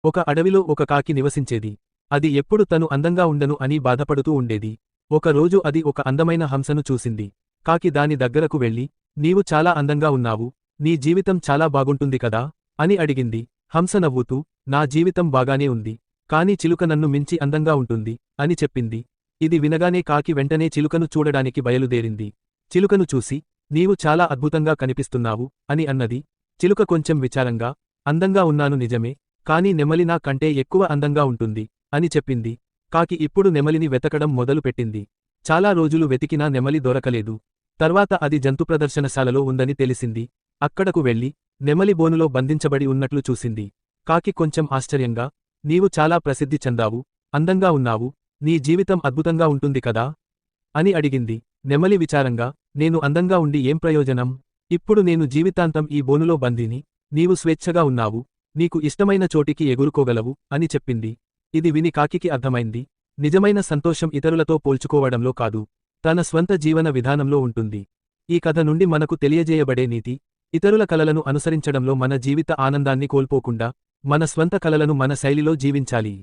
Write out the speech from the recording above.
ఒక అడవిలో ఒక కాకి నివసించేది. అది ఎప్పుడు తను అందంగా ఉండను అని బాధపడుతూ ఉండేది. ఒక రోజు అది ఒక అందమైన హంసను చూసింది. కాకి దాని దగ్గరకు వెళ్లి, నీవు చాలా అందంగా ఉన్నావు, నీ జీవితం చాలా బాగుంటుంది కదా అని అడిగింది. హంస నవ్వుతూ, నా జీవితం బాగానే ఉంది, కాని చిలుక నన్ను మించి అందంగా ఉంటుంది అని చెప్పింది. ఇది వినగానే కాకి వెంటనే చిలుకను చూడడానికి బయలుదేరింది. చిలుకను చూసి, నీవు చాలా అద్భుతంగా కనిపిస్తున్నావు అని అన్నది. చిలుక కొంచెం విచారంగా, అందంగా ఉన్నాను నిజమే, కానీ నెమలి నా కంటే ఎక్కువ అందంగా ఉంటుంది అని చెప్పింది. కాకి ఇప్పుడు నెమలిని వెతకడం మొదలుపెట్టింది. చాలా రోజులు వెతికినా నెమలి దొరకలేదు. తర్వాత అది జంతుప్రదర్శనశాలలో ఉందని తెలిసింది. అక్కడకు వెళ్లి, నెమలి బోనులో బంధించబడి ఉన్నట్లు చూసింది. కాకి కొంచెం ఆశ్చర్యంగా, నీవు చాలా ప్రసిద్ధి చెందావు, అందంగా ఉన్నావు, నీ జీవితం అద్భుతంగా ఉంటుంది కదా అని అడిగింది. నెమలి విచారంగా, నేను అందంగా ఉండి ఏం ప్రయోజనం? ఇప్పుడు నేను జీవితాంతం ఈ బోనులో బందీని, నీవు స్వేచ్ఛగా ఉన్నావు, నీకు ఇష్టమైన చోటికి ఎగురుకోగలవు అని చెప్పింది. ఇది విని కాకికి అర్థమైంది, నిజమైన సంతోషం ఇతరులతో పోల్చుకోవడంలో కాదు, తన స్వంత జీవన విధానంలో ఉంటుంది. ఈ కథ నుండి మనకు తెలియజేయబడే నీతి, ఇతరుల కలలను అనుసరించడంలో మన జీవిత ఆనందాన్ని కోల్పోకుండా, మన స్వంత కలలను మన శైలిలో జీవించాలి.